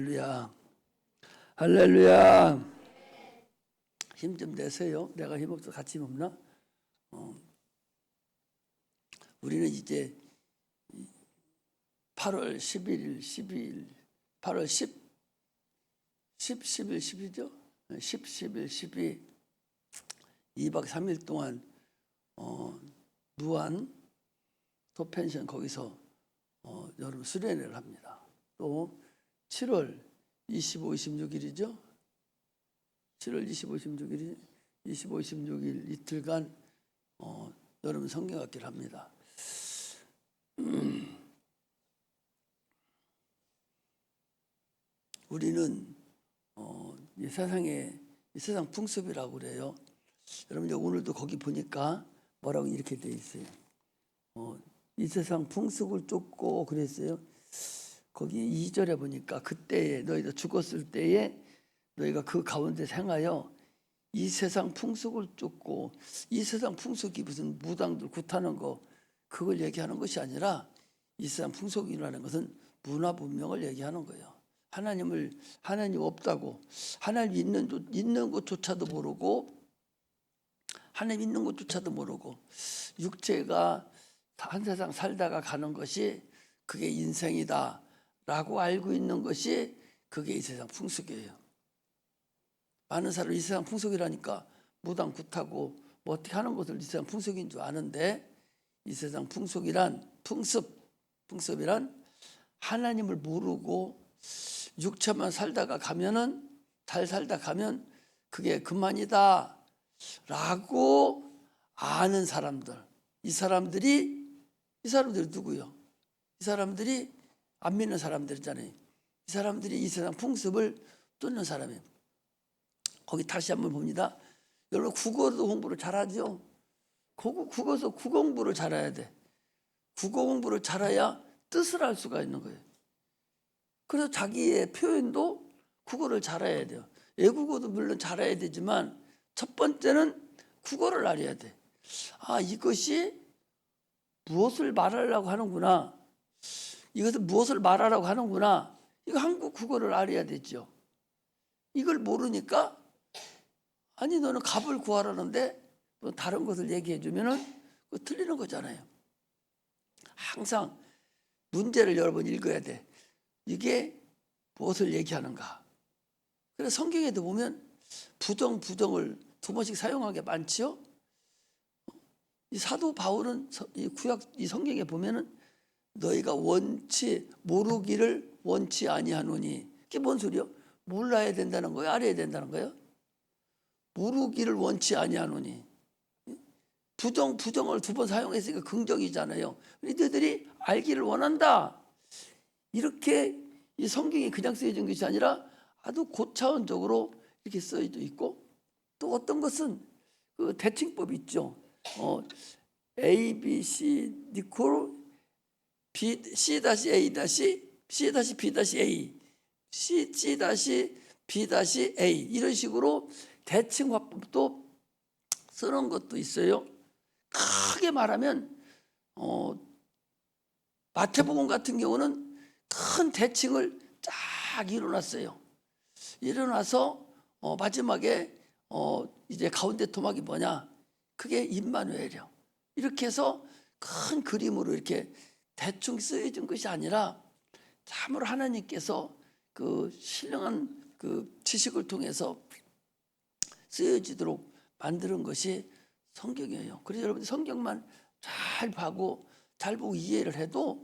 할렐루야. 할렐루야. 힘 좀 내세요. 내가 힘없어 같이 힘 없나? 우리는 이제 8월 11일, 12일, 8월 10, 11, 10이죠? 10, 11, 12, 2박 3일 동안 무한 도펜션 거기서 여러분 수련회를 합니다. 또 7월 25, 26일이죠. 7월 25, 26일 이틀간 여러분 성경학기를 합니다. 우리는 이 세상 풍습이라고 그래요. 여러분 오늘도 거기 보니까 뭐라고 이렇게 돼 있어요. 이 세상 풍습을 쫓고 그랬어요. 거기 2절에 보니까 그때에 너희가 죽었을 때에 너희가 그 가운데 생하여 이 세상 풍속을 쫓고, 이 세상 풍속이 무슨 무당들 굿하는 거 그걸 얘기하는 것이 아니라 이 세상 풍속이라는 것은 문화 문명을 얘기하는 거예요. 하나님 없다고, 하나님 있는 것조차도 모르고, 하나님 있는 것조차도 모르고 육체가 한 세상 살다가 가는 것이 그게 인생이다 라고 알고 있는 것이 그게 이 세상 풍속이에요. 많은 사람이 이 세상 풍속이라니까 무당 굿하고 뭐 어떻게 하는 것을 이 세상 풍속인 줄 아는데, 이 세상 풍습이란 하나님을 모르고 육체만 살다가 가면은 잘 살다 가면 그게 그만이다 라고 아는 사람들, 이 사람들이 누구요? 이 사람들이 안 믿는 사람들이잖아요. 이 사람들이 이 세상 풍습을 쫓는 사람이에요. 거기 다시 한번 봅니다. 여러분 국어도 공부를 잘하죠. 국어 공부를 잘해야 돼. 국어 공부를 잘해야 뜻을 알 수가 있는 거예요. 그래서 자기의 표현도 국어를 잘해야 돼요. 외국어도 물론 잘해야 되지만 첫 번째는 국어를 알아야 돼. 아, 이것이 무엇을 말하려고 하는구나. 이것은 무엇을 말하라고 하는구나. 이거 한국 국어를 알아야 되죠. 이걸 모르니까 아니 너는 갑을 구하라는데 또 다른 것을 얘기해 주면은 그거 틀리는 거잖아요. 항상 문제를 여러 번 읽어야 돼. 이게 무엇을 얘기하는가. 그래서 성경에도 보면 부정을 2번씩 사용한 게 많지요. 이 사도 바울은 이 성경에 보면은 너희가 모르기를 원치 아니하노니, 그게 뭔 소리요? 몰라야 된다는 거예요? 알아야 된다는 거예요? 모르기를 원치 아니하노니. 부정을 2번 사용했으니까 긍정이잖아요. 너희들이 알기를 원한다. 이렇게 이 성경이 그냥 쓰여진 것이 아니라 아주 고차원적으로 이렇게 쓰여져 있고, 또 어떤 것은 그 대칭법이 있죠. A, B, C, 니콜, B, C-A, C-B-A, C-B-A 이런 식으로 대칭 화법도 쓰는 것도 있어요. 크게 말하면 마태복음 같은 경우는 큰 대칭을 쫙 일어났어요. 일어나서 마지막에 이제 가운데 토막이 뭐냐? 그게 임마누엘이요. 이렇게 해서 큰 그림으로 이렇게 대충 쓰여진 것이 아니라 참으로 하나님께서 그 신령한 그 지식을 통해서 쓰여지도록 만드는 것이 성경이에요. 그래서 여러분 성경만 잘 보고 이해를 해도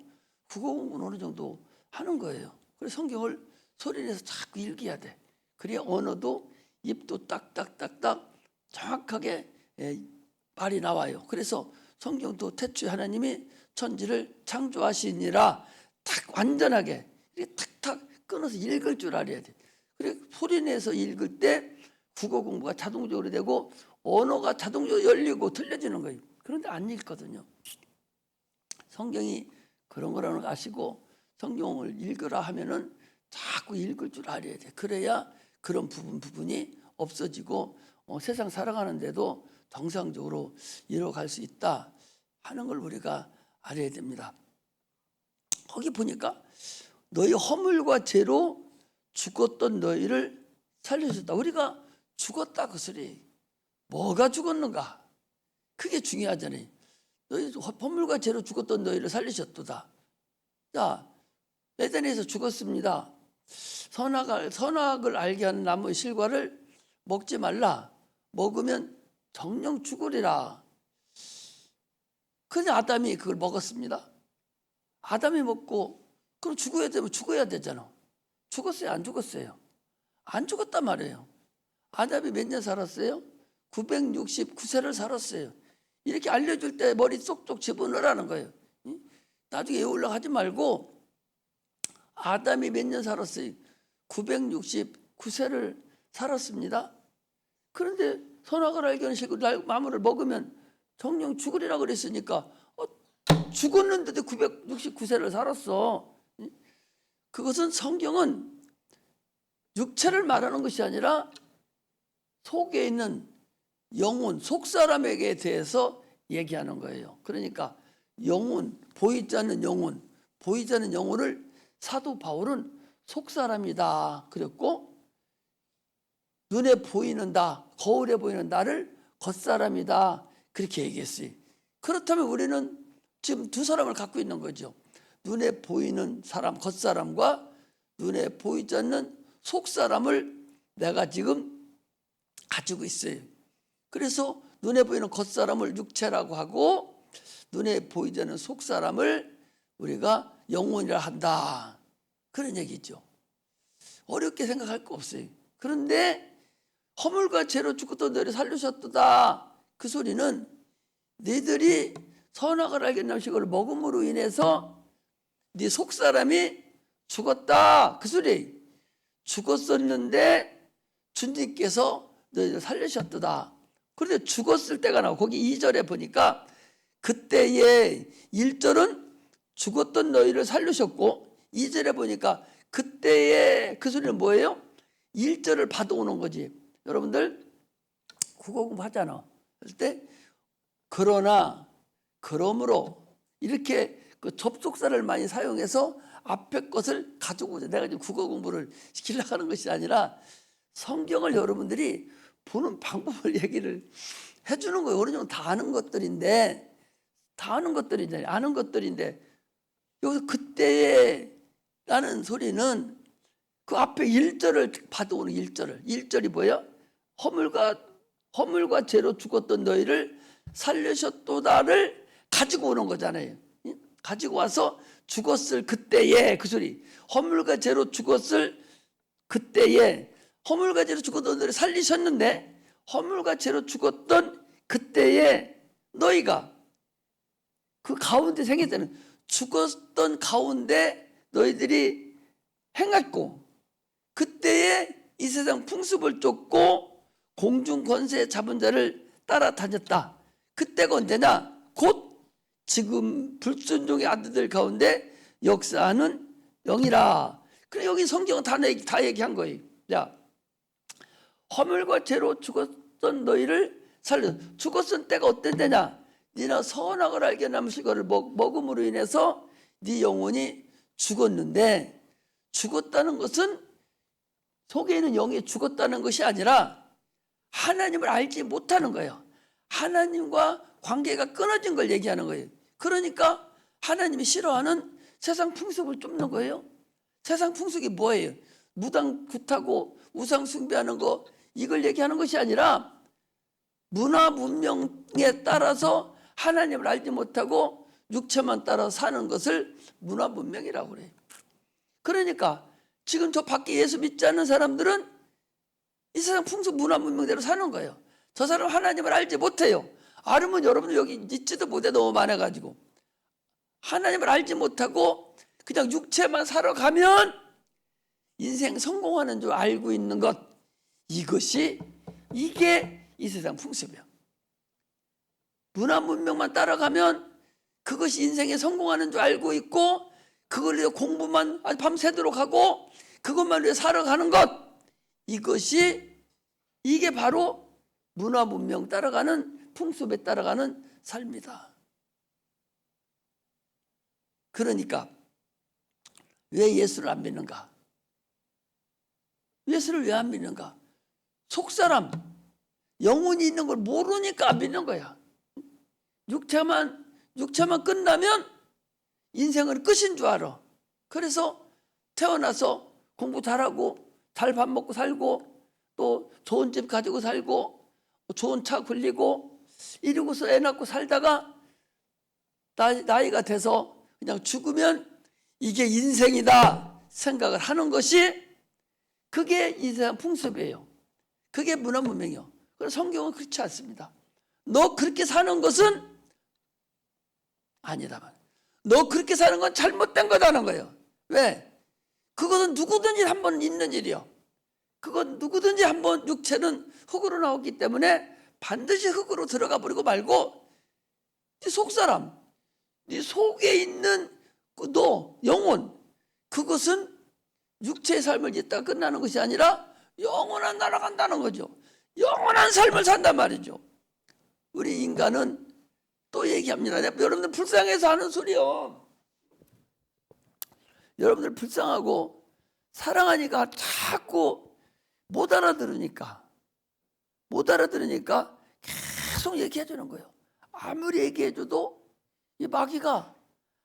국어 공부는 어느 정도 하는 거예요. 그래서 성경을 소리내서 자꾸 읽어야 돼. 그래야 언어도 입도 딱딱딱딱 정확하게 말이 나와요. 그래서 성경도 태초에 하나님이 천지를 창조하시니라 딱 완전하게 이렇게 탁탁 끊어서 읽을 줄 알아야 돼. 그래 소리내서 읽을 때 국어 공부가 자동적으로 되고 언어가 자동적으로 열리고 틀려지는 거예요. 그런데 안 읽거든요. 성경이 그런 거라는 걸 아시고 성경을 읽으라 하면은 자꾸 읽을 줄 알아야 돼. 그래야 그런 부분이 없어지고 세상 살아가는데도 정상적으로 이뤄갈 수 있다 하는 걸 우리가 알아야 됩니다. 거기 보니까 너희 허물과 죄로 죽었던 너희를 살리셨다. 우리가 죽었다 그 소리. 뭐가 죽었는가? 그게 중요하잖아요. 너희 허물과 죄로 죽었던 너희를 살리셨도다. 자, 에덴에서 죽었습니다. 선악을 알게 하는 나무의 실과를 먹지 말라. 먹으면 정령 죽으리라. 근데 아담이 그걸 먹었습니다. 아담이 먹고 그럼 죽어야 되면 죽어야 되잖아. 죽었어요? 안 죽었어요? 안 죽었단 말이에요. 아담이 몇 년 살았어요? 969세를 살았어요. 이렇게 알려줄 때 머리 쏙쏙 집어넣으라는 거예요. 나중에 외우려고 하지 말고 아담이 몇 년 살았어요? 969세를 살았습니다. 그런데 선악을 알게 하는 식으로 나무를 먹으면 정령 죽으리라 그랬으니까 죽었는데도 969세를 살았어. 그것은 성경은 육체를 말하는 것이 아니라 속에 있는 영혼, 속사람에게 대해서 얘기하는 거예요. 그러니까 영혼, 보이지 않는 영혼, 보이지 않는 영혼을 사도 바울은 속사람이다 그랬고, 눈에 보이는 나, 거울에 보이는 나를 겉사람이다 그렇게 얘기했어요. 그렇다면 우리는 지금 두 사람을 갖고 있는 거죠. 눈에 보이는 사람, 겉사람과 눈에 보이지 않는 속사람을 내가 지금 가지고 있어요. 그래서 눈에 보이는 겉사람을 육체라고 하고 눈에 보이지 않는 속사람을 우리가 영혼이라 한다. 그런 얘기죠. 어렵게 생각할 거 없어요. 그런데 허물과 죄로 죽었던 너희를 살리셨도다. 그 소리는 너희들이 선악을 알겠는 음식을 먹음으로 인해서 네 속사람이 죽었다. 그 소리. 죽었었는데 주님께서 너희를 살리셨도다. 그런데 죽었을 때가 나와. 거기 2절에 보니까 그때의 1절은 죽었던 너희를 살리셨고 2절에 보니까 그때의 그 소리는 뭐예요? 1절을 받아오는 거지. 여러분들 국어 공부하잖아. 그럴 때 그러나 그러므로 이렇게 그 접속사를 많이 사용해서 앞에 것을 가져오자. 내가 지금 국어 공부를 시키려고 하는 것이 아니라 성경을 여러분들이 보는 방법을 얘기를 해주는 거예요. 어느 정도 다 아는 것들인데 아는 것들인데 여기서 그때에 라는 소리는 그 앞에 1절을 받아오는 1절이 뭐예요? 허물과 죄로 죽었던 너희를 살리셨도다를 가지고 오는 거잖아요. 가지고 와서 죽었을 그때에 그 소리. 허물과 죄로 죽었을 그때에 허물과 죄로 죽었던 너희를 살리셨는데 허물과 죄로 죽었던 그때에 너희가 그 가운데 생길 때는 죽었던 가운데 너희들이 행했고 그때에 이 세상 풍습을 쫓고 공중 권세 잡은 자를 따라다녔다. 그때가 언제냐? 곧 지금 불순종의 아들들 가운데 역사하는 영이라. 그래 여기 성경은 다 얘기한 거예요. 자, 허물과 죄로 죽었던 너희를 살려. 죽었을 때가 어떤 때냐? 네가 선악을 알게 하는 음식을 먹음으로 인해서 네 영혼이 죽었는데 죽었다는 것은 속에 있는 영이 죽었다는 것이 아니라 하나님을 알지 못하는 거예요. 하나님과 관계가 끊어진 걸 얘기하는 거예요. 그러니까 하나님이 싫어하는 세상 풍습을 쫓는 거예요. 세상 풍습이 뭐예요? 무당 굿하고 우상 숭배하는 거 이걸 얘기하는 것이 아니라 문화 문명에 따라서 하나님을 알지 못하고 육체만 따라 사는 것을 문화 문명이라고 그래요. 그러니까 지금 저 밖에 예수 믿지 않는 사람들은 이 세상 풍습 문화 문명대로 사는 거예요. 저 사람 하나님을 알지 못해요. 알으면 여러분들 여기 있지도 못해 너무 많아가지고 하나님을 알지 못하고 그냥 육체만 살아가면 인생 성공하는 줄 알고 있는 것, 이게 이 세상 풍습이야. 문화 문명만 따라가면 그것이 인생에 성공하는 줄 알고 있고 그걸 위해 공부만 밤새도록 하고 그것만 위해 살아가는 것, 이게 바로 문화 문명 따라가는 풍습에 따라가는 삶이다. 그러니까 왜 예수를 안 믿는가? 예수를 왜 안 믿는가? 속사람, 영혼이 있는 걸 모르니까 안 믿는 거야. 육체만 끝나면 인생은 끝인 줄 알아. 그래서 태어나서 공부 잘하고 잘 밥 먹고 살고 또 좋은 집 가지고 살고 좋은 차 굴리고 이러고서 애 낳고 살다가 나이가 돼서 그냥 죽으면 이게 인생이다 생각을 하는 것이 그게 인생 풍습이에요. 그게 문화 문명이에요. 그래서 성경은 그렇지 않습니다. 너 그렇게 사는 것은 아니다만 너 그렇게 사는 건 잘못된 거다는 거예요. 왜? 그것은 누구든지 한 번 있는 일이요. 그건 누구든지 한 번 육체는 흙으로 나오기 때문에 반드시 흙으로 들어가 버리고 말고 네 속사람, 네 속에 있는 너 영혼, 그것은 육체의 삶을 있다가 끝나는 것이 아니라 영원한 날아간다는 거죠. 영원한 삶을 산단 말이죠. 우리 인간은 또 얘기합니다. 여러분들 불쌍해서 하는 소리요. 여러분들 불쌍하고 사랑하니까 자꾸 못 알아들으니까 계속 얘기해 주는 거예요. 아무리 얘기해 줘도 이 마귀가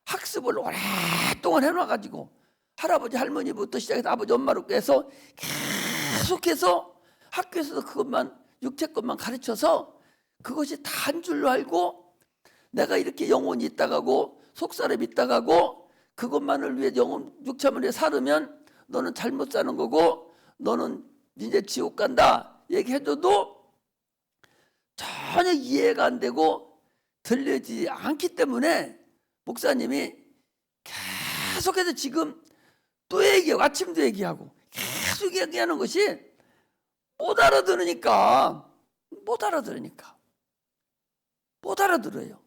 학습을 오랫동안 해놔가지고 할아버지 할머니부터 시작해서 아버지 엄마로부터 해서 계속해서 학교에서도 그것만 육체 것만 가르쳐서 그것이 다 한 줄로 알고 내가 이렇게 영혼이 있다가고 속사람이 있다가고 그것만을 위해 영혼 육체만 위해 살으면 너는 잘못 사는 거고 너는 이제 지옥 간다 얘기해줘도 전혀 이해가 안 되고 들리지 않기 때문에 목사님이 계속해서 지금 또 얘기하고 아침도 얘기하고 계속 얘기하는 것이 못 알아들으니까 못 알아들어요.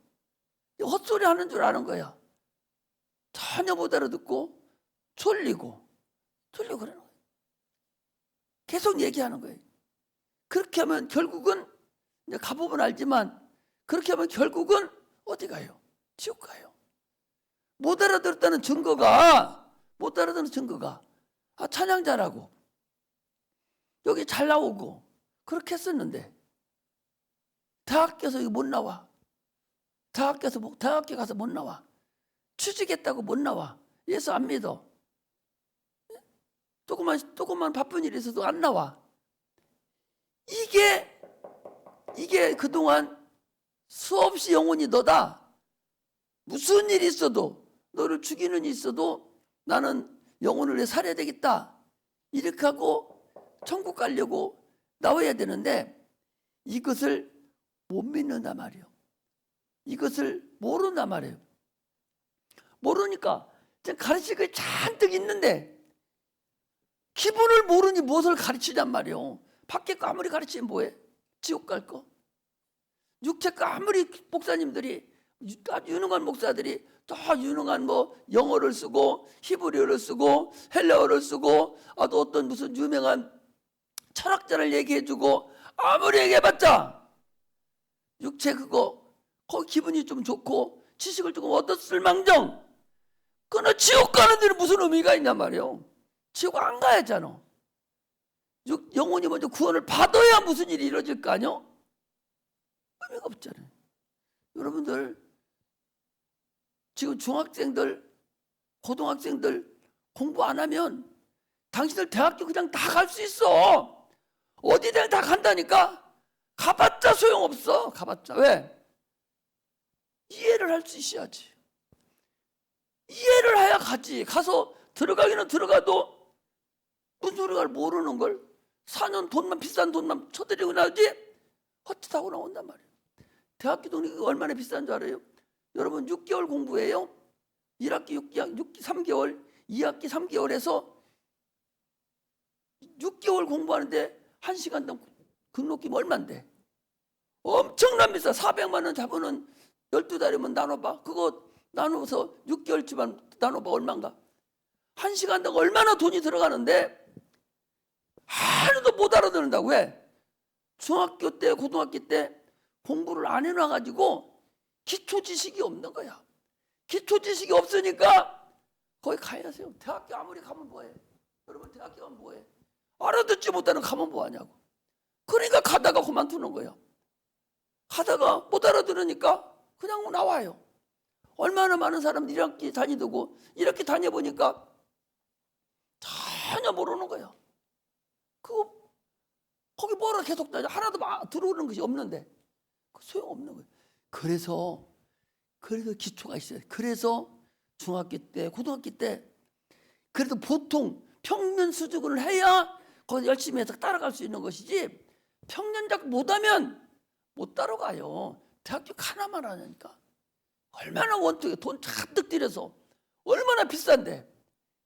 헛소리 하는 줄 아는 거야. 전혀 못 알아듣고 졸리고 그러는 거예요. 계속 얘기하는 거예요. 그렇게 하면 결국은 이제 가보면 알지만 그렇게 하면 결국은 어디 가요? 지옥 가요. 못 알아들었다는 증거가 찬양 잘하고 여기 잘 나오고 그렇게 했었는데 대학교에서 여기 못 나와. 대학교 가서 못 나와. 취직했다고 못 나와. 예수 안 믿어. 조금만 바쁜 일이 있어도 안 나와. 이게 그동안 수없이 영혼이 너다. 무슨 일이 있어도 너를 죽이는 일이 있어도 나는 영혼을 위해 살아야 되겠다. 이렇게 하고 천국 가려고 나와야 되는데 이것을 못 믿는단 말이에요. 이것을 모른단 말이에요. 모르니까 가르칠 게 잔뜩 있는데 기본을 모르니 무엇을 가르치냔 말이에요. 밖에 거 아무리 가르치면 뭐해? 지옥 갈 거. 육체 거 아무리 목사님들이 유능한 목사들이 더 유능한 영어를 쓰고 히브리어를 쓰고 헬라어를 쓰고 또 어떤 무슨 유명한 철학자를 얘기해주고 아무리 얘기해봤자 육체 그거 거기 기분이 좀 좋고 지식을 조금 얻었을 망정 그러나 지옥 가는 데는 무슨 의미가 있냔 말이에요. 지옥 안 가야잖아. 영혼이 먼저 구원을 받아야 무슨 일이 이루어질 거 아니요? 의미가 없잖아요. 여러분들 지금 중학생들 고등학생들 공부 안 하면 당신들 대학교 그냥 다 갈 수 있어. 어디든 다 간다니까. 가봤자 소용없어. 가봤자. 왜? 이해를 할 수 있어야지. 이해를 해야 가지. 가서 들어가기는 들어가도 무슨 소리가 모르는 걸 4년 비싼 돈만 쳐들이고 나오지 헛짓하고 나온단 말이에요. 대학교 돈이 얼마나 비싼 줄 알아요? 여러분 6개월 공부해요. 1학기 3개월 2학기 3개월에서 6개월 공부하는데 1시간당 등록금 얼만데? 엄청난 비싸. 400만 원 잡으면 12달이면 나눠봐. 그거 나눠서 6개월치만 나눠봐. 얼마인가? 1시간당 얼마나 돈이 들어가는데 하나도 못 알아듣는다고. 왜? 중학교 때 고등학교 때 공부를 안 해놔가지고 기초 지식이 없는 거야. 기초 지식이 없으니까 거기 가야 하세요. 대학교 아무리 가면 뭐해? 여러분 대학교 가면 뭐해? 알아듣지 못하는 가면 뭐하냐고. 그러니까 가다가 그만두는 거예요. 가다가 못 알아들으니까 그냥 나와요. 얼마나 많은 사람들이 1학기 다니고 1학기 다녀보니까 전혀 모르는 거예요. 거기 뭐라 계속 다녀. 하나도 들어오는 것이 없는데 소용없는 거예요. 그래서 기초가 있어요. 그래서 중학교 때, 고등학교 때 그래도 보통 평년 수준을 해야 거기 열심히 해서 따라갈 수 있는 것이지, 평년작 못하면 못 따라가요. 대학교 하나만 하니까. 얼마나 원통에 돈 잔뜩 들여서 얼마나 비싼데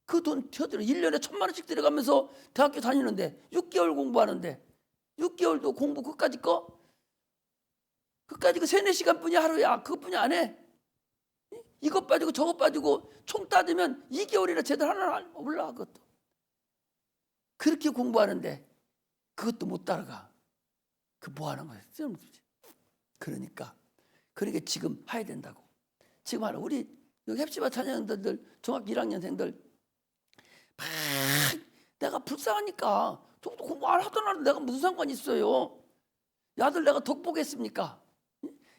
그 돈 펴들어 1년에 1,000만 원씩 들어가면서 대학교 다니는데 6개월 공부하는데 6개월도 공부 그까짓 거 3, 4시간뿐이 하루야. 그것뿐이 안 해. 이것 빠지고 저것 빠지고 총 따지면 2개월이나 제대로 하나 몰라. 그것도 그렇게 공부하는데 그것도 못 따라가. 그 뭐 하는 거야? 그러니까 지금 해야 된다고. 지금 하라. 우리 여기 햅시바 찬양들 중학교 1학년생들 막 내가 불쌍하니까 공부 안 하더라도 내가 무슨 상관이 있어요. 야들 내가 덕보겠습니까?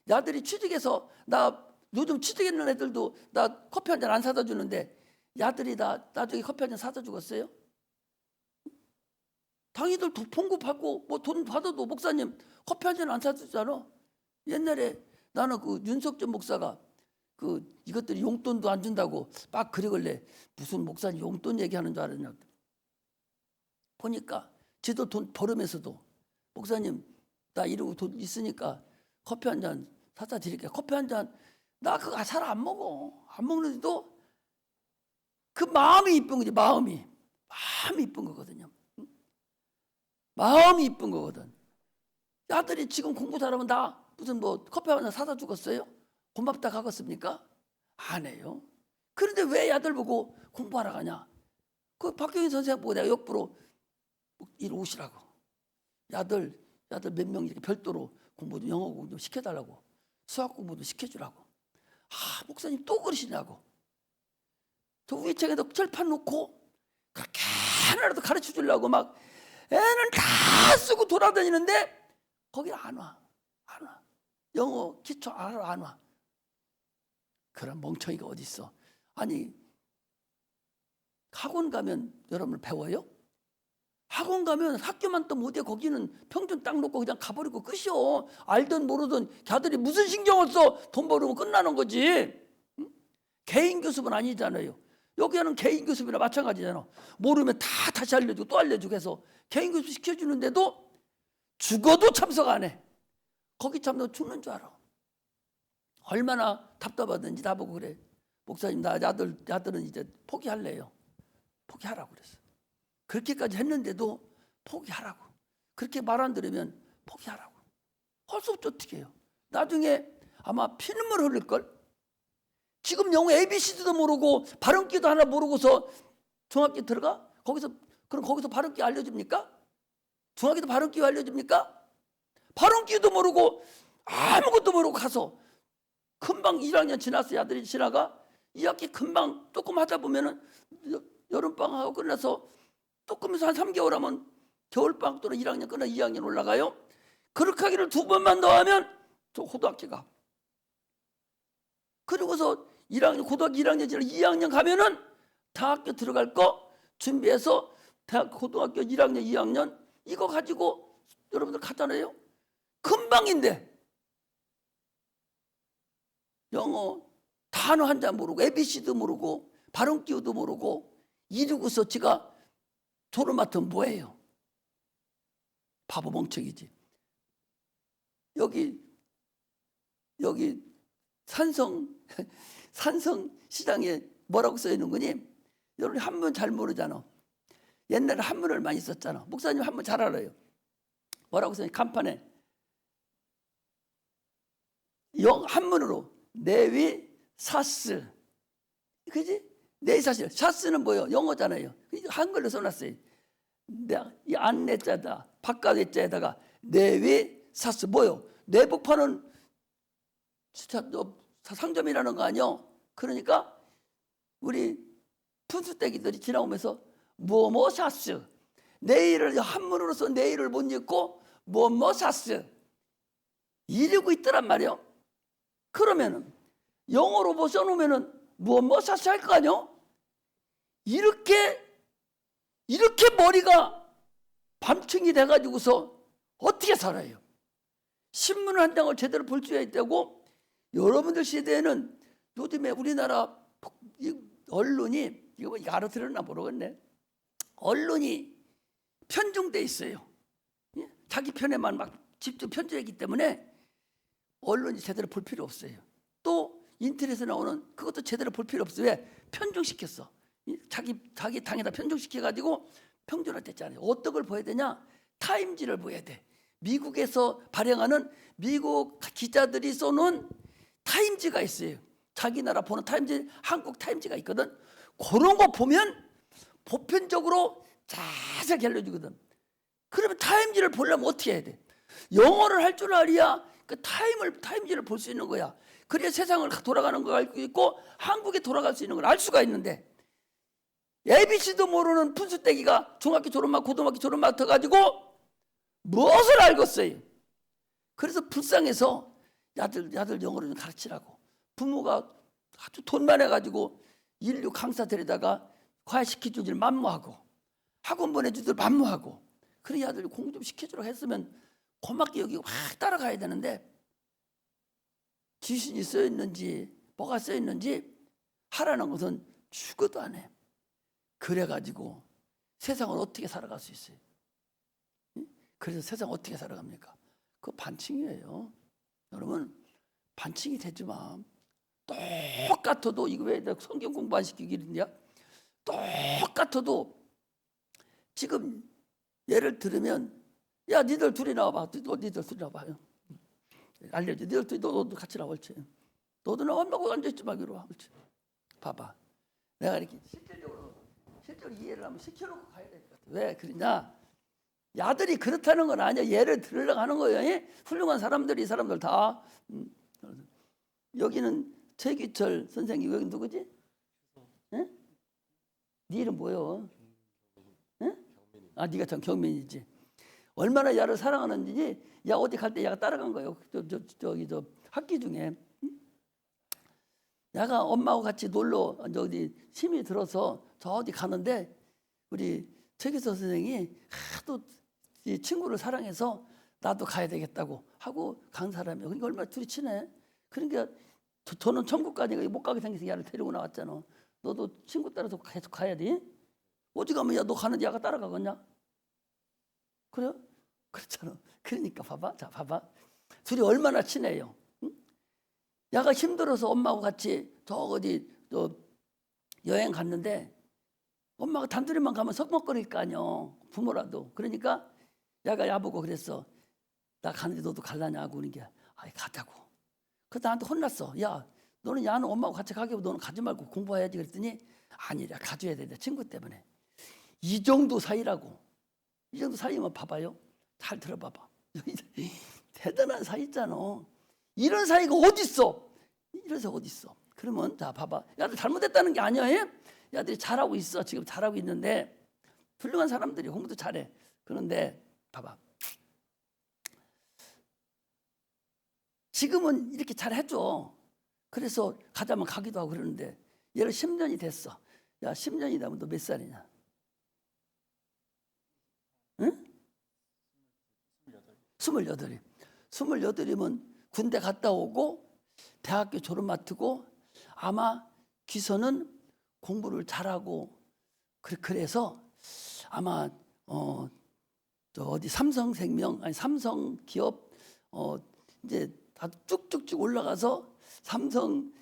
야들이 취직해서 나 요즘 취직했는 애들도 나 커피 한 잔 안 사다 주는데 야들이 나 나중에 커피 한 잔 사다 주겠어요? 당이들 봉급받고 뭐 돈 받아도 목사님 커피 한 잔 안 사주잖아. 옛날에 나는 그 윤석전 목사가 이것들이 용돈도 안 준다고 막 그러길래 무슨 목사님 용돈 얘기하는 줄 알았냐. 보니까 지도 돈 벌으면서도 목사님 나 이러고 돈 있으니까 커피 한 잔 사다 드릴게요. 커피 한 잔 나 그거 잘 안 먹어. 안 먹는데도 그 마음이 이쁜 거지. 마음이 이쁜 거거든요. 마음이 이쁜 거거든. 아들이 지금 공부 잘하면 나 무슨 뭐 커피 한 잔 사다 주겠어요? 고맙다 가겠습니까? 안 해요. 그런데 왜 아들 보고 공부하러 가냐? 그 박경인 선생 보고 내가 역부로 이리 오시라고. 야들 몇 명 이렇게 별도로 공부 좀 영어 공부 좀 시켜달라고. 수학 공부도 시켜주라고. 목사님 또 그러시냐고. 저 위층에도 철판 놓고 그렇게 하나라도 가르쳐 주려고 막 애는 다 쓰고 돌아다니는데 거기 안 와. 영어 기초 알아 안 와. 그런 멍청이가 어디 있어. 아니 학원 가면 여러분 배워요? 학원 가면 학교만 또 못해. 거기는 평균 딱 놓고 그냥 가버리고 끝이요. 알든 모르든 걔들이 무슨 신경을 써. 돈 벌으면 끝나는 거지. 응? 개인 교습은 아니잖아요. 여기는 개인 교습이나 마찬가지잖아. 모르면 다시 알려주고 또 알려주고 해서 개인 교습 시켜주는데도 죽어도 참석 안 해. 거기 참석 죽는 줄 알아. 얼마나 답답하든지 나보고 그래. 목사님 나 야들은 이제 포기할래요. 포기하라고 그랬어. 그렇게까지 했는데도 포기하라고. 그렇게 말 안 들으면 포기하라고. 할 수 없죠. 어떻게 해요. 나중에 아마 피눈물 흘릴걸. 지금 영어 ABC도 모르고 발음기도 하나 모르고서 중학교 들어가? 거기서 발음기 알려줍니까? 중학교도 발음기 알려줍니까? 발음기도 모르고 아무것도 모르고 가서 금방 1학년 지났어요. 아들이 지나가 2학기 금방 조금 하다 보면은 여름방학하고 끝나서 조금해서 한 3개월 하면 겨울방학 또는 1학년 끝나 2학년 올라가요. 그렇게 하기를 2번만 더 하면 저 고등학교가. 그리고서 1학년 고등학교 1학년 지나 2학년 가면은 대학교 들어갈 거 준비해서 고등학교 1학년 2학년 이거 가지고 여러분들 가잖아요. 금방인데 영어 단어 한 자 모르고 ABC도 모르고 발음 기호도 모르고 이러고서 지가 졸업 맡으면 뭐예요? 바보 멍청이지. 여기 산성 시장에 뭐라고 써 있는 거니? 여러분 한문 잘 모르잖아. 옛날에 한문을 많이 썼잖아. 목사님 한문 잘 알아요. 뭐라고 써 있니? 간판에 한문으로 내위 사스, 그지? 내위 사스. 사스는 뭐예요? 영어잖아요. 한글로 써놨어요. 이 안내자다 바깥의 자에다가 내위 사스 뭐요? 내복파는 상점이라는 거 아니요? 그러니까 우리 푼수떼기들이 지나오면서 뭐뭐 사스 내일을 한문으로서 내일을 못 읽고 뭐 샀어 이러고 있더란 말이요. 그러면은 영어로 뭐 써놓으면은 뭐 샀어 할 거 아니요. 이렇게 머리가 밤충이 돼가지고서 어떻게 살아요? 신문 한 장을 제대로 볼 수 있다고. 여러분들 시대에는 요즘에 우리나라 언론이 이거 알아들었나 모르겠네. 언론이 편중돼 있어요. 자기 편에만 막 집중 편중했기 때문에 언론이 제대로 볼 필요 없어요. 또 인터넷에 나오는 그것도 제대로 볼 필요 없어요. 왜? 편중시켰어. 자기 당에다 편중시켜가지고 평준화됐잖아요. 어떤 걸 보여야 되냐? 타임지를 보여야 돼. 미국에서 발행하는 미국 기자들이 써놓은 타임지가 있어요. 자기 나라 보는 타임지, 한국 타임지가 있거든. 그런 거 보면 보편적으로 자세하게 알려주거든. 그러면 타임지를 보려면 어떻게 해야 돼? 영어를 할 줄 알아야 그 타임지를 볼 수 있는 거야. 그래야 세상을 돌아가는 걸 알 수 있고 한국에 돌아갈 수 있는 걸 알 수가 있는데, ABC도 모르는 푼수떼기가 중학교 졸업만 고등학교 졸업만 돼가지고 무엇을 알겠어요? 그래서 불쌍해서 야들 영어를 좀 가르치라고 부모가 아주 돈 많아가지고 인류 강사 데려다가 과외시켜주기를 만무하고 학원 보내주들 만무하고, 그래 아들 공부 좀 시켜주라고 했으면 고맙게 여기고 막 따라가야 되는데, 지신이 써있는지 뭐가 써있는지 하라는 것은 죽어도 안 해. 그래가지고 세상을 어떻게 살아갈 수 있어요? 그래서 세상 어떻게 살아갑니까? 그거 반칙이에요. 여러분, 반칙이 되지 마. 똑같아도 이거 왜 성경 공부 안 시키기냐? 똑같아도 지금 예를 들으면, 야 니들 둘이 나와봐. 니들 둘이 나와봐. 알려줘. 니들 둘이 너도 같이 나와. 옳지. 너도 나와. 엄마하고 앉아있지 마. 이리 와. 옳지. 봐봐. 내가 이렇게 실질적으로 이해를 하면 시켜놓고 가야 될 것 같아. 왜 그러냐? 야들이 그렇다는 건 아니야. 예를 들으려고 하는 거예요. 훌륭한 사람들이, 이 사람들 다. 여기는 최기철 선생님, 여기 누구지? 응? 네 이름 뭐요? 응? 아, 네가 참 경민이지. 얼마나 야를 사랑하는지. 야 어디 갈 때 야가 따라간 거예요. 저 학기 중에. 야가 엄마하고 같이 놀러 어디 심이 들어서 저 어디 가는데 우리 최기철 선생이 하도 이 친구를 사랑해서 나도 가야 되겠다고 하고 간 사람이에요. 그러니까 얼마나 둘이 친해. 그러니까 저는 천국까지 못 가게 생겨서 야를 데리고 나왔잖아. 너도 친구 따라서 계속 가야 돼. 어디 가면 야 너 가는데 야가 따라가겠냐? 그래요? 그렇잖아. 그러니까 봐봐. 자 봐봐. 둘이 얼마나 친해요. 응? 야가 힘들어서 엄마하고 같이 저 어디 여행 갔는데 엄마가 단둘이만 가면 석먹거릴 거 아니야. 부모라도. 그러니까 야가 야보고 그랬어. 나 가는데 너도 갈라냐고. 그러는 게 아이 가자고. 그래서 나한테 혼났어. 야 너는 야는 엄마하고 같이 가게 너는 가지 말고 공부해야지. 그랬더니 아니라 가줘야 된다. 친구 때문에. 이 정도 사이라고. 이 정도 사이면 봐봐요. 잘 들어봐봐. 대단한 사이 있잖아. 이런 사이가 어딨어? 이런 사이가 어딨어? 그러면 자 봐봐. 야들 잘못했다는 게 아니야. 야들이 잘하고 있어. 지금 잘하고 있는데 훌륭한 사람들이 공부도 잘해. 그런데 봐봐. 지금은 이렇게 잘해줘. 그래서 가자면 가기도 하고 그러는데 얘를 10년이 됐어. 야 10년이 되면 너 몇 살이냐? 응? 28. 28이면 군대 갔다 오고 대학교 졸업 맡고 아마 기서는 공부를 잘하고 그래서 아마 어디 삼성생명 아니 삼성기업 이제 다 쭉쭉쭉 올라가서 삼성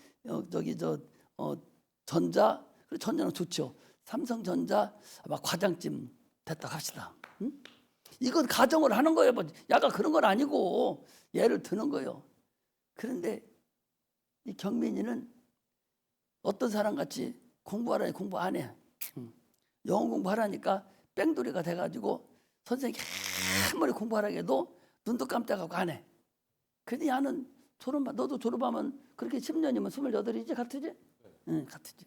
전자, 그리고 전자는 좋죠. 삼성전자 아마 과장쯤 됐다 합시다. 응? 이건 가정을 하는 거예요. 뭐 야가 그런 건 아니고 예를 드는 거예요. 그런데 이 경민이는 어떤 사람같이 공부하라니 공부 안 해. 영어 공부하라니까 뺑돌이가 돼가지고 선생님이 아무리 공부하라고 해도 눈도 깜짝하고 안 해. 근데 야는 너도 졸업하면 그렇게 10년이면 28이지 같으지? 응, 같으지.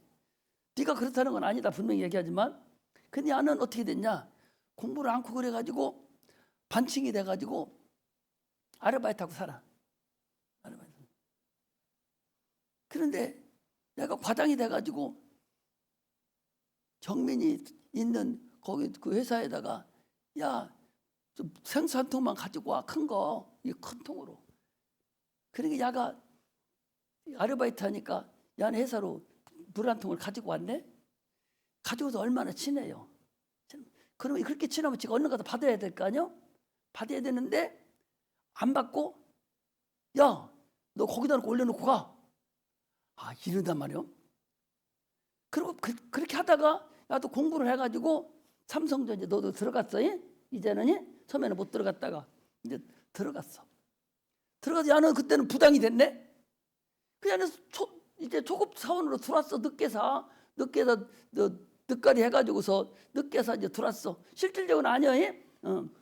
네가 그렇다는 건 아니다 분명히 얘기하지만 근데 야는 어떻게 됐냐? 공부를 않고 그래가지고 반칙이 돼가지고 아르바이트하고 살아. 아르바이트. 그런데 내가 과장이 돼가지고 정민이 있는 거기 그 회사에다가 야, 좀 생수 한 통만 가지고 와. 큰 거. 이 큰 통으로. 그러니까 야가 아르바이트 하니까 야는 회사로 물 한 통을 가지고 왔네. 가지고서 얼마나 친해요. 그러면 그렇게 친하면 지가 얼른 가서 받아야 될 거 아니요? 받아야 되는데 안 받고 야, 너 거기다 놓고 올려놓고 가. 아, 이런단 말이요. 그리고 그렇게 하다가 야, 또 공부를 해가지고 삼성전자 너도 들어갔어. 이제는 처음에는 못 들어갔다가 이제 들어갔어. 들어가서 야는 그때는 부당이 됐네. 그 안에서 이제 초급 사원으로 들어왔어. 늦게서 늦가리 해가지고서 늦게서 이제 들어왔어. 실질적으로 아니야.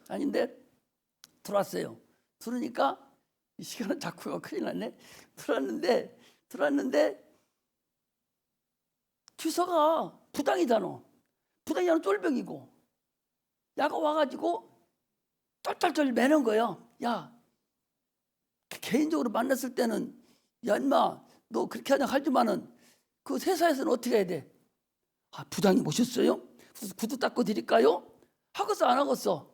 아닌데 들어왔어요. 들으니까 이 시간은 자꾸 큰일 났네. 들어왔는데 주소가 부당이잖아. 부당이는 쫄병이고 야가 와가지고 쩔쩔쩔 매는 거예요. 야, 개인적으로 만났을 때는 야 인마 너 그렇게 하냐 하지만은 그 회사에서는 어떻게 해야 돼? 아, 부장님 오셨어요? 구두 닦고 드릴까요? 하겠어 안 하겠어?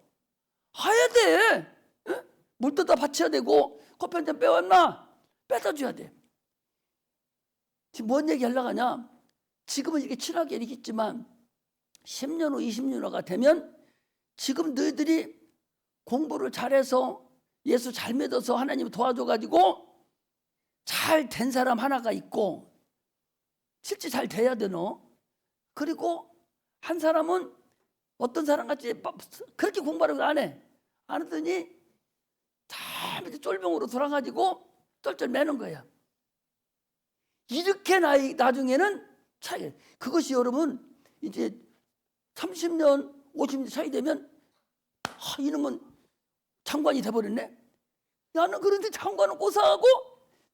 해야 돼. 응? 물 떠다 받쳐야 되고 커피 한 잔 빼왔나? 빼다 줘야 돼. 지금 뭔 얘기 하려고 하냐? 지금은 이렇게 친하게 얘기했지만 10년 후 20년 후가 되면 지금 너희들이 공부를 잘해서 예수 잘 믿어서 하나님 도와줘가지고 잘 된 사람 하나가 있고 실제 잘 돼야 되노. 그리고 한 사람은 어떤 사람같이 그렇게 공부하려고 안 해. 안 하더니 다 쫄병으로 돌아가지고 쩔쩔 매는 거야. 이렇게 나중에는 차이. 그것이 여러분 이제 30년 50년 차이 되면 이놈은 장관이 돼버렸네. 나는 그런데 장관은 고사하고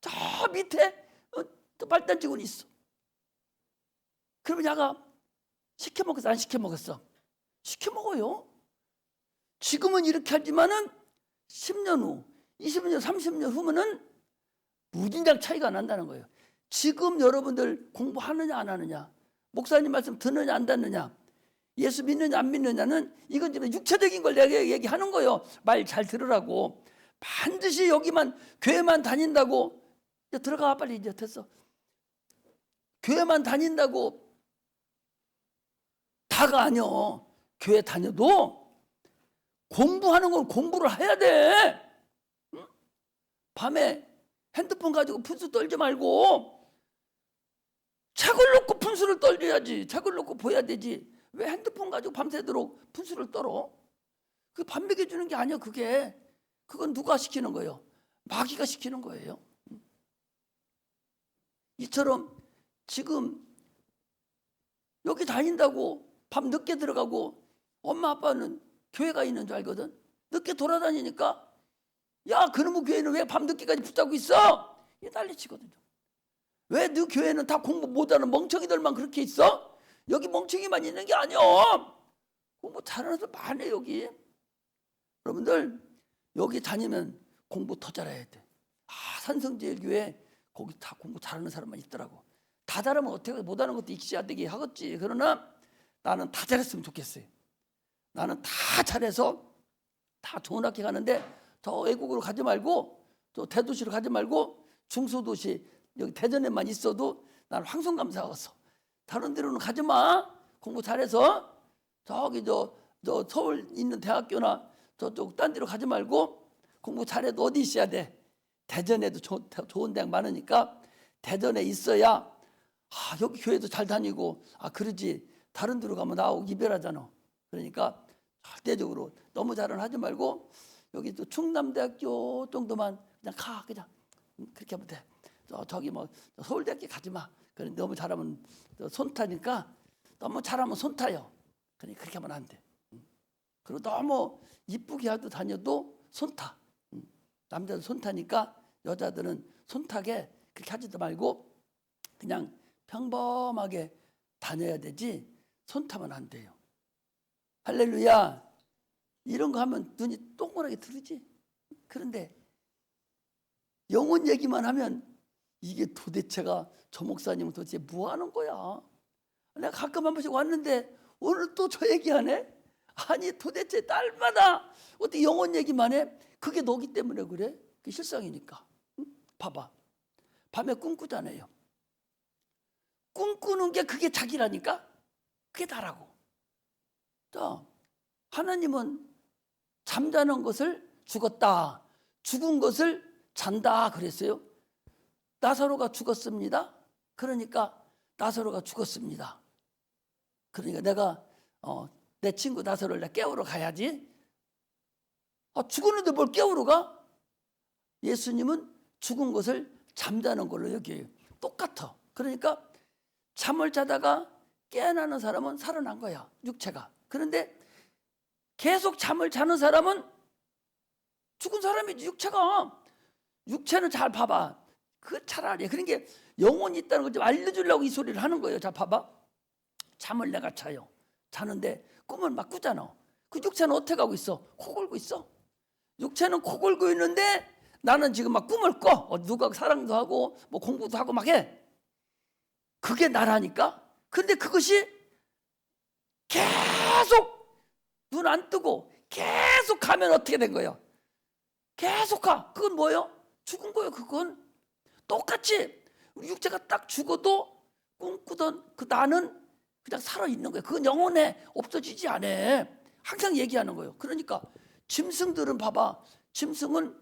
저 밑에 또 발단 직원이 있어. 그러면 야가 시켜먹었어 안 시켜먹었어? 시켜먹어요. 지금은 이렇게 하지만은 10년 후 20년 30년 후면은 무진장 차이가 난다는 거예요. 지금 여러분들 공부하느냐 안 하느냐, 목사님 말씀 듣느냐 안 듣느냐, 예수 믿느냐 안 믿느냐는 이건 지금 육체적인 걸 내가 얘기하는 거예요. 말 잘 들으라고. 반드시 여기만 교회만 다닌다고 이제 들어가 빨리. 이제 됐어. 교회만 다닌다고 다가 아니요. 교회 다녀도 공부하는 건 공부를 해야 돼. 응? 밤에 핸드폰 가지고 분수 떨지 말고 책을 놓고 분수를 떨려야지. 책을 놓고 보야 되지. 왜 핸드폰 가지고 밤새도록 분수를 떨어? 그게 밥 먹여주는 게 아니야. 그건 누가 시키는 거예요? 마귀가 시키는 거예요. 이처럼 지금 여기 다닌다고 밤 늦게 들어가고 엄마 아빠는 교회가 있는 줄 알거든. 늦게 돌아다니니까 야 그놈의 교회는 왜 밤 늦게까지 붙잡고 있어? 이 난리치거든요. 왜 너 교회는 다 공부 못하는 멍청이들만 그렇게 있어? 여기 멍청이만 있는 게 아니야. 공부 잘하는 사람 많아 여기. 여러분들 여기 다니면 공부 더 잘해야 돼. 산성제일교회 거기 다 공부 잘하는 사람만 있더라고. 다 잘하면 어떻게 못하는 것도 있어야 되게 하겠지. 그러나 나는 다 잘했으면 좋겠어요. 나는 다 잘해서 다 좋은 학교 가는데 저 외국으로 가지 말고 저 대도시로 가지 말고 중소도시 여기 대전에만 있어도 나는 황송감사하겠어. 다른 데로는 가지 마. 공부 잘해서 저기 저 서울 있는 대학교나 저쪽 딴 데로 가지 말고 공부 잘해도 어디 있어야 돼? 대전에도 좋은 대학 많으니까 대전에 있어야 여기 교회도 잘 다니고 그러지. 다른 데로 가면 나하고 이별하잖아. 그러니까 절대적으로 너무 잘은 하지 말고 여기 또 충남대학교 정도만 그냥 가. 그냥 그렇게 하면 돼. 저기 뭐 서울대학교 가지 마. 그래 너무 잘하면 손 타니까 너무 잘하면 손 타요. 그러니까 그렇게 하면 안 돼. 그리고 너무 이쁘게 하도 다녀도 손 타. 남자들 손 타니까 여자들은 손 타게 그렇게 하지도 말고 그냥 평범하게 다녀야 되지 손 타면 안 돼요. 할렐루야. 이런 거 하면 눈이 동그랗게 들지. 그런데 영혼 얘기만 하면 이게 도대체가 저 목사님은 도대체 뭐 하는 거야? 내가 가끔 한 번씩 왔는데 오늘 또 저 얘기하네? 아니 도대체 딸마다 어떻게 영혼 얘기만 해? 그게 너기 때문에 그래? 그게 실상이니까. 응? 봐봐. 밤에 꿈꾸잖아요. 꿈꾸는 게 그게 자기라니까? 그게 다라고. 자, 하나님은 잠자는 것을 죽었다. 죽은 것을 잔다 그랬어요. 나사로가 죽었습니다. 그러니까 나사로가 죽었습니다. 그러니까 내가 내 친구 나사로를 깨우러 가야지. 죽었는데 뭘 깨우러 가? 예수님은 죽은 것을 잠자는 걸로 여겨요. 똑같아. 그러니까 잠을 자다가 깨어나는 사람은 살아난 거야. 육체가. 그런데 계속 잠을 자는 사람은 죽은 사람이지. 육체는 잘 봐봐. 그 차라리 그러니까 영혼이 있다는 걸 좀 알려주려고 이 소리를 하는 거예요. 자 봐봐. 잠을 내가 자요. 자는데 꿈을 막 꾸잖아. 그 육체는 어떻게 가고 있어? 코 골고 있어. 육체는 코 골고 있는데 나는 지금 막 꿈을 꿔. 누가 사랑도 하고 뭐 공부도 하고 막 해. 그게 나라니까. 근데 그것이 계속 눈 안 뜨고 계속 가면 어떻게 된 거예요? 계속 가. 그건 뭐예요? 죽은 거예요. 그건 똑같이 우리 육체가 딱 죽어도 꿈꾸던 그 나는 그냥 살아있는 거예요. 그건 영혼에 없어지지 않아. 항상 얘기하는 거예요. 그러니까 짐승들은 봐봐. 짐승은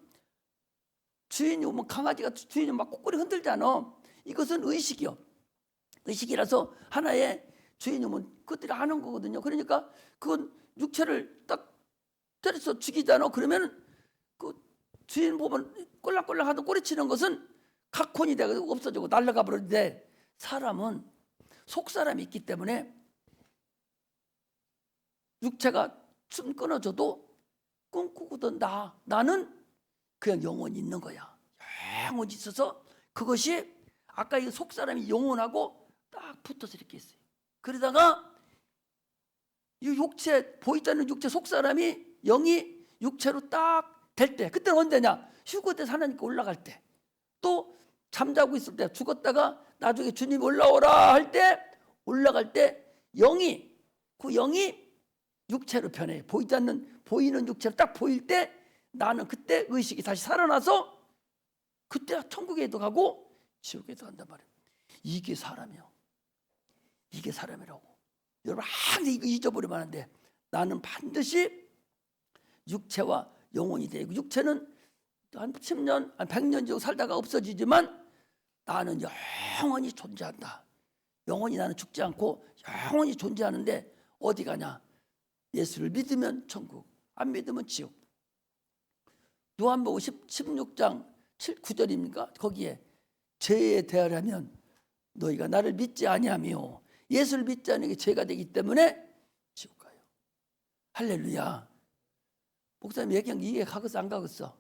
주인이 오면 강아지가 주인이 막 꼬꼬리 흔들잖아. 이것은 의식이요. 의식이라서 하나의 주인이 오면 그것들이 하는 거거든요. 그러니까 그건 육체를 딱 때려서 죽이잖아. 그러면 그 주인 보면 꼴락꼴락 하던 꼬리치는 것은 각혼이 되고 없어지고 날아가 버리는데 사람은 속사람이 있기 때문에 육체가 숨 끊어져도 꿈꾸던 나는 그냥 영혼이 있는 거야. 영혼이 있어서 그것이 아까 이 속사람이 영혼하고 딱 붙어서 이렇게 있어요. 그러다가 이 육체 보이자는 육체 속사람이 영이 육체로 딱 될 때, 그때는 언제냐? 휴거 때 하나님께 올라갈 때, 또 잠자고 있을 때, 죽었다가 나중에 주님 올라오라 할 때, 올라갈 때 그 영이 육체로 변해. 보이는 육체로 딱 보일 때 나는 그때 의식이 다시 살아나서 그때 천국에도 가고 지옥에도 간단 말이에요. 이게 사람이요. 이게 사람이라고. 여러분 항상 이거 잊어버리면 안 돼. 나는 반드시 육체와 영혼이 되고, 육체는 한 10년, 한 100년 정도 살다가 없어지지만 나는 영원히 존재한다. 영원히 나는 죽지 않고 영원히 존재하는데 어디 가냐? 예수를 믿으면 천국, 안 믿으면 지옥. 요한복음 16장 9절입니까? 거기에 죄에 대하려면 너희가 나를 믿지 아니하며 예수를 믿지 않는 게 죄가 되기 때문에 지옥 가요. 할렐루야. 목사님 얘기한 게 이해 가겠어 안 가겠어?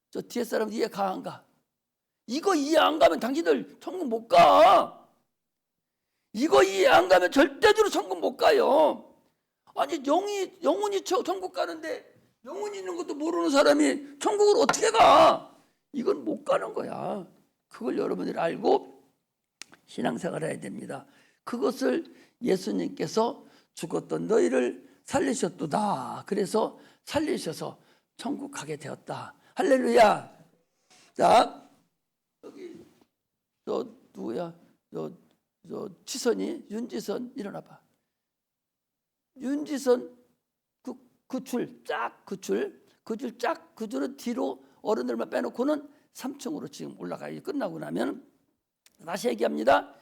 저 뒤에 사람 이해 가 안 가? 이거 이해 안 가면 당신들 천국 못 가. 이거 이해 안 가면 절대적으로 천국 못 가요. 아니 영혼이 천국 가는데 영혼이 있는 것도 모르는 사람이 천국을 어떻게 가? 이건 못 가는 거야. 그걸 여러분들이 알고 신앙생활 해야 됩니다. 그것을 예수님께서 죽었던 너희를 살리셨도다. 그래서 살리셔서 천국 가게 되었다. 할렐루야. 자, 여기 저 누구야? 저 치선이 윤지선 일어나봐. 윤지선 그 줄 쫙 그 줄은 뒤로 어른들만 빼놓고는 3층으로 지금 올라가요. 끝나고 나면 다시 얘기합니다.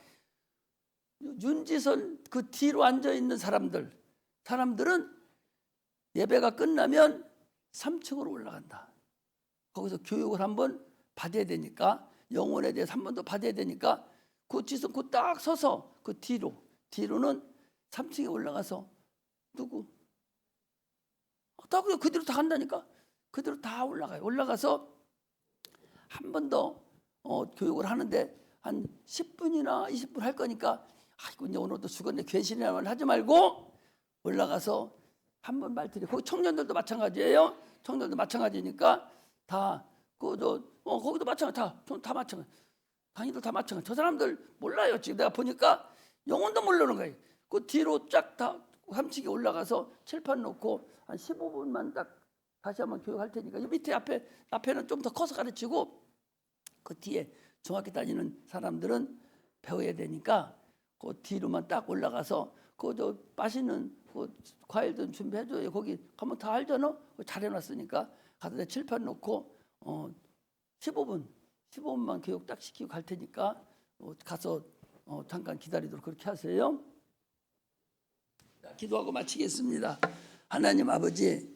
윤지선 그 뒤로 앉아 있는 사람들은 예배가 끝나면 3층으로 올라간다. 거기서 교육을 한번 받아야 되니까, 영혼에 대해서 한 번 더 받아야 되니까 그 지선 그 딱 서서 그 뒤로는 3층에 올라가서 누구? 다 그대로 다 간다니까. 그대로 다 올라가요. 올라가서 한 번 더 교육을 하는데 한 10분이나 20분 할 거니까 아이고 이제 오늘도 죽었네 괜시리나 말 하지 말고 올라가서 한 번 말들이 거기 청년들도 마찬가지예요. 청년들도 마찬가지니까 다 그저 거기도 마찬가지 다 마찬가지. 강의도 다 마찬가지. 저 사람들 몰라요. 지금 내가 보니까 영혼도 모르는 거예요. 그 뒤로 쫙 다 함치기 올라가서 칠판 놓고 한 15분만 딱 다시 한번 교육할 테니까 이 밑에 앞에는 좀 더 커서 가르치고 그 뒤에 중학교 다니는 사람들은 배워야 되니까 그 뒤로만 딱 올라가서 그저 맛있는 그 과일 좀 준비해줘요. 거기 가면 다 알잖아. 잘 해놨으니까 가서 내 칠판 놓고 15분만 교육 딱 시키고 갈 테니까 가서 잠깐 기다리도록 그렇게 하세요. 기도하고 마치겠습니다. 하나님 아버지,